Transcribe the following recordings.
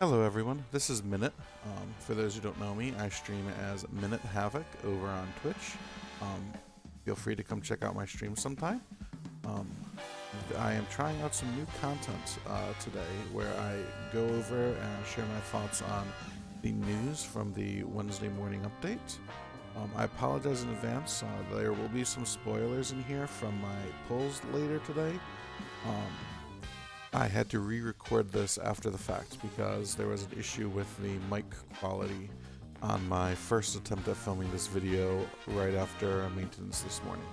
Hello everyone, this is Minute. For those who don't know me, I stream as Minute Havoc over on Twitch. Um, Feel free to come check out my stream sometime. Um, I am trying out some new content today where I go over and share my thoughts on the news from the Wednesday morning update. I apologize in advance, there will be some spoilers in here from my polls later today. I had to re-record this after the fact because there was an issue with the mic quality on my first attempt at filming this video right after maintenance this morning.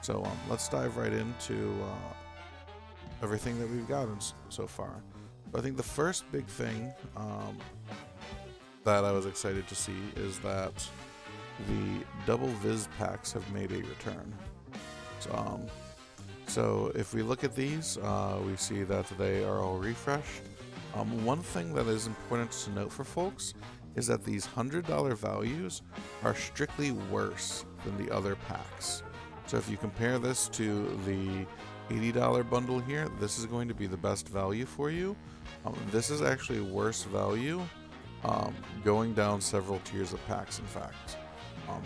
So let's dive right into everything that we've gotten so far. So I think the first big thing that I was excited to see is that the double Viz packs have made a return. So if we look at these, we see that they are all refreshed. One thing that is important to note for folks is that these $100 values are strictly worse than the other packs. So if you compare this to the $80 bundle here, this is going to be the best value for you. This is actually worse value, going down several tiers of packs, in fact.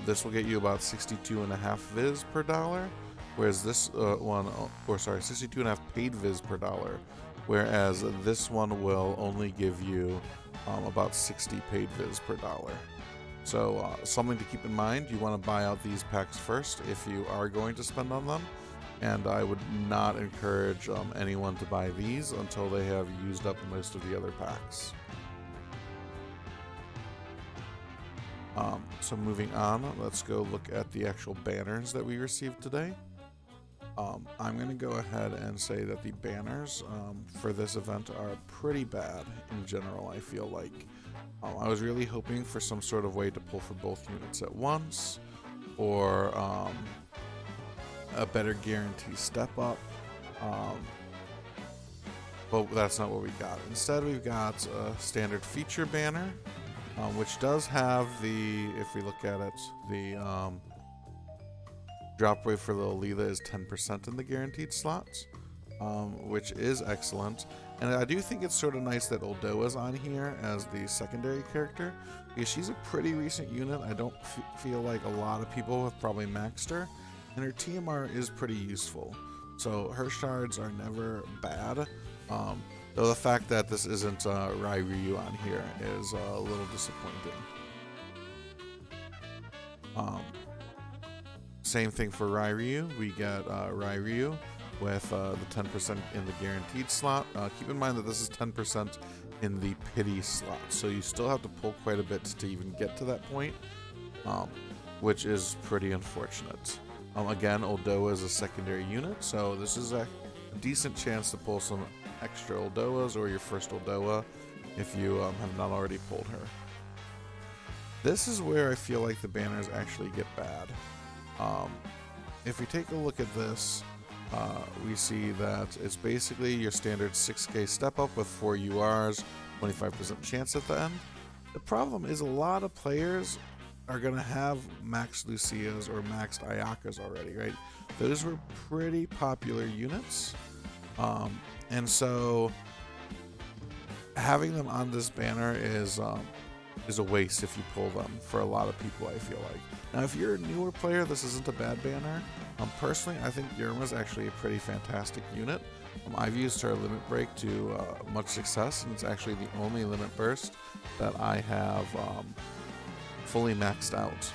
This will get you about 62.5 Viz per dollar. Whereas this 62.5 paid Viz per dollar, whereas this one will only give you about 60 paid Viz per dollar. So something to keep in mind, you want to buy out these packs first if you are going to spend on them, and I would not encourage anyone to buy these until they have used up most of the other packs. So moving on, let's go look at the actual banners that we received today. I'm going to go ahead and say that the banners for this event are pretty bad in general, I feel like. I was really hoping for some sort of way to pull for both units at once, or a better guarantee step up, but that's not what we got. Instead, we've got a standard feature banner, which does have the, if we look at it, the drop rate for the Alila is 10% in the guaranteed slots, which is excellent. And I do think it's sort of nice that Oldoa's on here as the secondary character, because she's a pretty recent unit. I don't feel like a lot of people have probably maxed her, and her TMR is pretty useful. So her shards are never bad, though the fact that this isn't Ryu on here is a little disappointing. Same thing for Ryu. We get Ryu with the 10% in the guaranteed slot. Keep in mind that this is 10% in the pity slot, so you still have to pull quite a bit to even get to that point, which is pretty unfortunate. Again, Oldoa is a secondary unit, so this is a decent chance to pull some extra Oldoas or your first Oldoa if you have not already pulled her. This is where I feel like the banners actually get bad. If we take a look at this, we see that it's basically your standard 6k step up with 4 URs, 25% chance at the end. The problem is a lot of players are going to have maxed Lucias or maxed Ayakas already, right? Those were pretty popular units. And so having them on this banner is a waste if you pull them for a lot of people, I feel like. Now, if you're a newer player, this isn't a bad banner. Personally, I think Yerma's actually a pretty fantastic unit. I've used her limit break to much success, and it's actually the only limit burst that I have fully maxed out.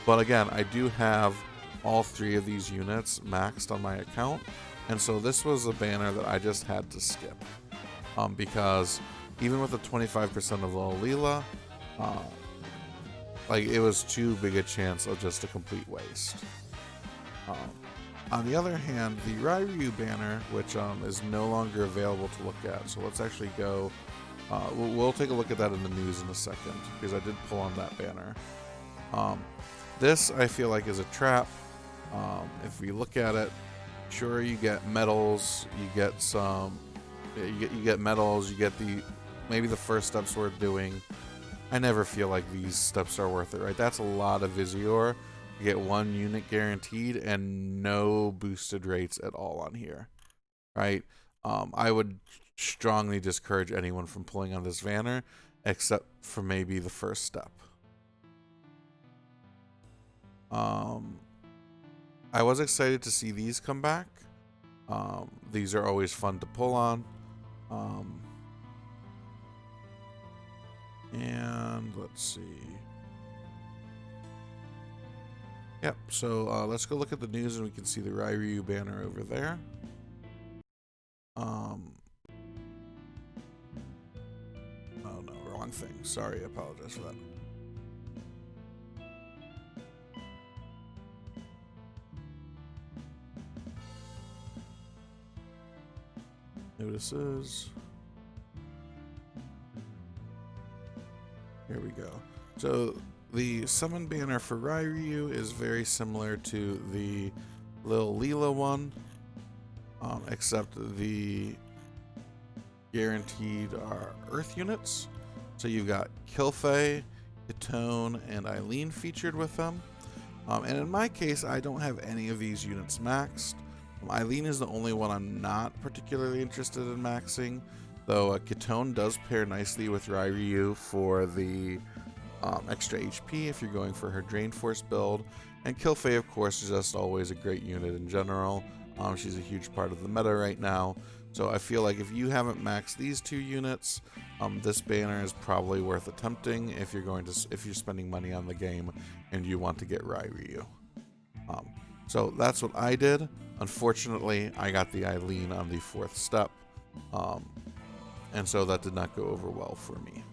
But again, I do have all 3 of these units maxed on my account, and so this was a banner that I just had to skip. Because even with the 25% of Alila, like, it was too big a chance of just a complete waste. On the other hand, the Ryu banner, which is no longer available to look at, so let's actually go, we'll take a look at that in the news in a second, because I did pull on that banner. This, I feel like, is a trap. If we look at it, sure, you get medals, you get some, you get medals, you get maybe the first steps worth doing. I never feel like these steps are worth it, right? That's a lot of Visior. You get 1 unit guaranteed and no boosted rates at all on here, right? I would strongly discourage anyone from pulling on this banner, except for maybe the first step. I was excited to see these come back. These are always fun to pull on. And let's see. Yep, so let's go look at the news and we can see the Ryu banner over there. Oh no, wrong thing. Sorry, I apologize for that. Notices. Here we go. So the summon banner for Ryu is very similar to the Lil Leela one, except the guaranteed are Earth units. So you've got Kilfei, Kitone, and Eileen featured with them. And in my case, I don't have any of these units maxed. Eileen is the only one I'm not particularly interested in maxing, though Kitone does pair nicely with Ryu for the extra HP if you're going for her Drain Force build. And Kilfei, of course, is just always a great unit in general. She's a huge part of the meta right now. So I feel like if you haven't maxed these two units, this banner is probably worth attempting if you're spending money on the game and you want to get Ryu. So that's what I did. Unfortunately, I got the Eileen on the 4th step, and so that did not go over well for me.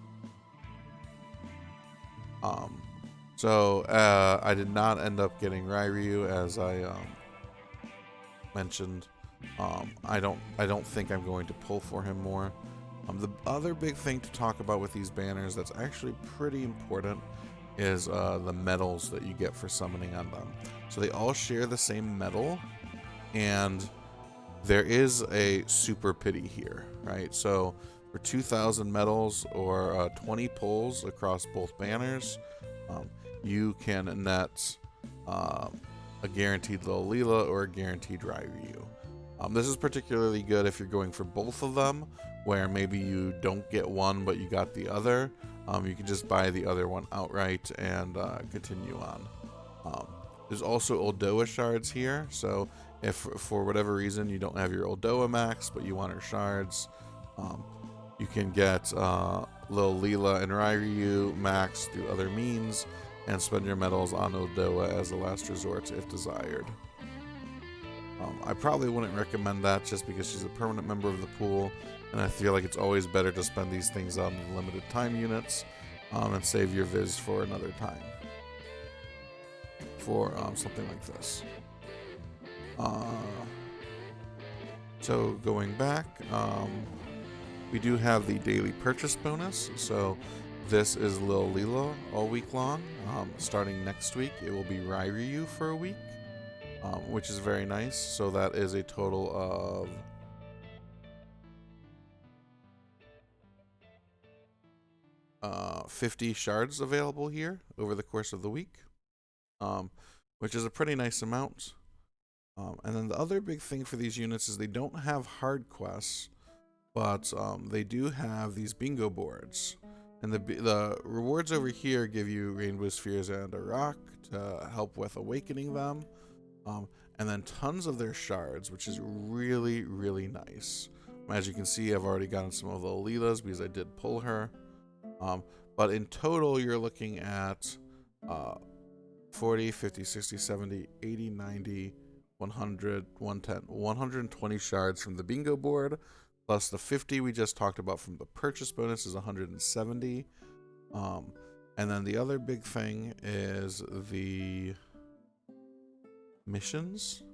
I did not end up getting Ryu, as I mentioned. I don't think I'm going to pull for him more. The other big thing to talk about with these banners that's actually pretty important is the medals that you get for summoning on them. So they all share the same medal, and there is a super pity here, right? So for 2,000 medals or 20 pulls across both banners, you can net a guaranteed Lil Leela or a guaranteed Ryu. This is particularly good if you're going for both of them, where maybe you don't get one but you got the other. You can just buy the other one outright and continue on. There's also Oldoa shards here, so if for whatever reason you don't have your Oldoa max but you want her shards, you can get Lil Leela and Ryu max through other means and spend your medals on Oldoa as a last resort if desired. I probably wouldn't recommend that just because she's a permanent member of the pool, and I feel like it's always better to spend these things on the limited time units and save your viz for another time for something like this. So going back, we do have the daily purchase bonus. So this is Lil Leela all week long. Starting next week, it will be Ryu for a week, which is very nice. So that is a total of 50 shards available here over the course of the week, which is a pretty nice amount. And then the other big thing for these units is they don't have hard quests, but they do have these bingo boards. And the rewards over here give you rainbow spheres and a rock to help with awakening them. And then tons of their shards, which is really, really nice. As you can see, I've already gotten some of the Leela's because I did pull her. But in total, you're looking at 40, 50, 60, 70, 80, 90, 100, 110, 120 shards from the bingo board, plus the 50 we just talked about from the purchase bonus is 170. And then the other big thing is the missions.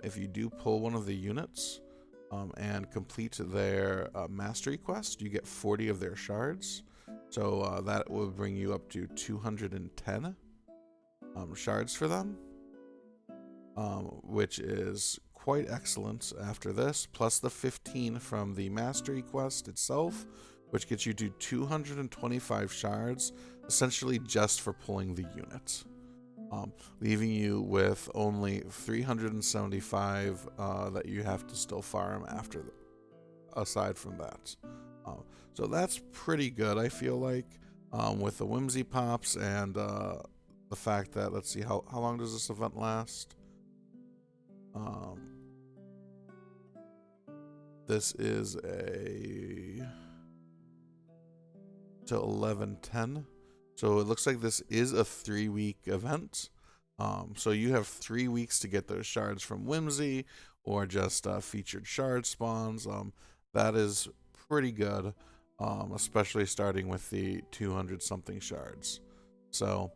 If you do pull one of the units and complete their mastery quest, you get 40 of their shards. So that will bring you up to 210 shards for them, which is quite excellent after this, plus the 15 from the mastery quest itself, which gets you to 225 shards, essentially just for pulling the unit, leaving you with only 375 that you have to still farm aside from that. So that's pretty good, I feel like, with the Whimsy Pops and the fact that, let's see, how long does this event last? This is till 11:10. So it looks like this is a 3-week event. So you have 3 weeks to get those shards from Whimsy or just featured shard spawns. That is pretty good, especially starting with the 200 something shards. So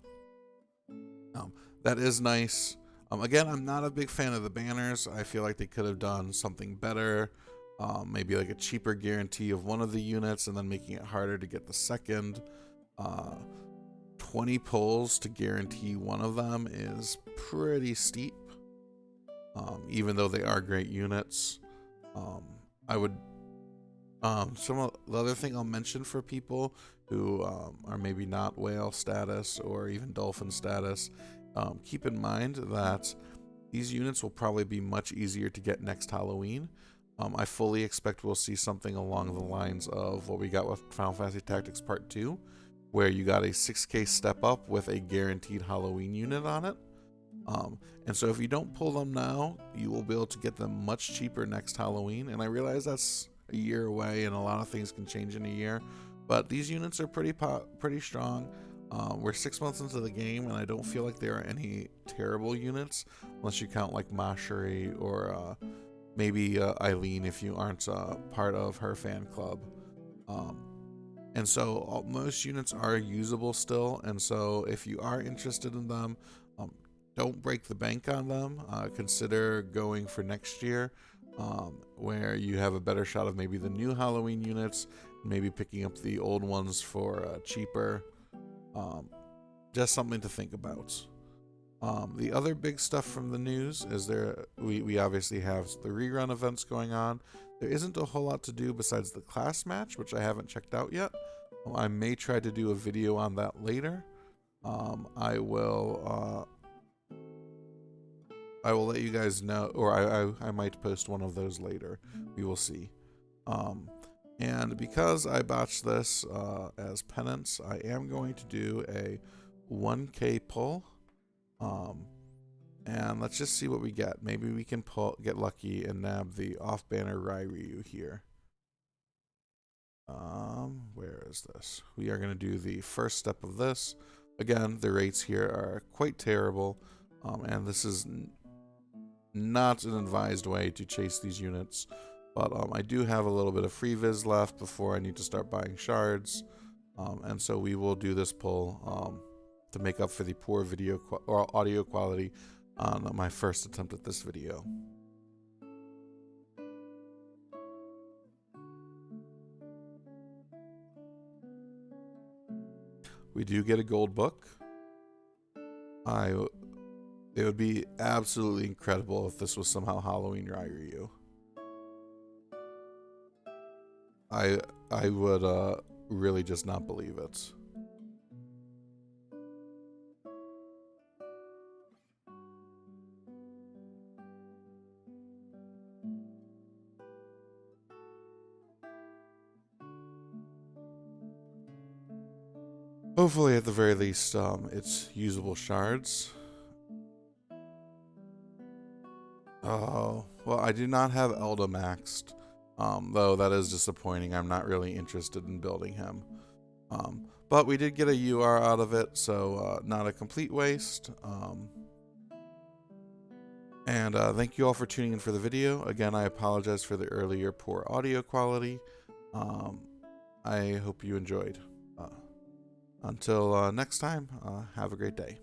that is nice. Again, I'm not a big fan of the banners. I feel like they could have done something better. Maybe like a cheaper guarantee of one of the units and then making it harder to get the second. 20 pulls to guarantee one of them is pretty steep, even though they are great units. I would some of the other thing I'll mention for people who are maybe not whale status or even dolphin status, keep in mind that these units will probably be much easier to get next Halloween. I fully expect we'll see something along the lines of what we got with Final Fantasy Tactics Part 2, where you got a 6k step up with a guaranteed Halloween unit on it. And so if you don't pull them now, you will be able to get them much cheaper next Halloween. And I realize that's a year away and a lot of things can change in a year, but these units are pretty strong. We're 6 months into the game and I don't feel like there are any terrible units, unless you count like Mashiri or maybe Eileen if you aren't part of her fan club. And so most units are usable still, and so if you are interested in them, don't break the bank on them. Consider going for next year, where you have a better shot of maybe the new Halloween units, maybe picking up the old ones for cheaper. Just something to think about. The other big stuff from the news is we obviously have the rerun events going on. There isn't a whole lot to do besides the class match, which I haven't checked out yet. I may try to do a video on that later. I will let you guys know, or I might post one of those later. We will see. And because I botched this as penance, I am going to do a 1k pull. And let's just see what we get. Maybe we can get lucky and nab the off-banner Ryu here. Where is this? We are going to do the first step of this. Again, the rates here are quite terrible, and this is not an advised way to chase these units. But I do have a little bit of free viz left before I need to start buying shards, and so we will do this pull to make up for the poor video or audio quality on my first attempt at this video. We do get a gold book. It would be absolutely incredible if this was somehow Halloween Ryu. I would really just not believe it. Hopefully, at the very least, it's usable shards. Oh, well, I do not have Elda maxed, though that is disappointing. I'm not really interested in building him. But we did get a UR out of it, so not a complete waste. And thank you all for tuning in for the video. Again, I apologize for the earlier poor audio quality. I hope you enjoyed. Until next time, have a great day.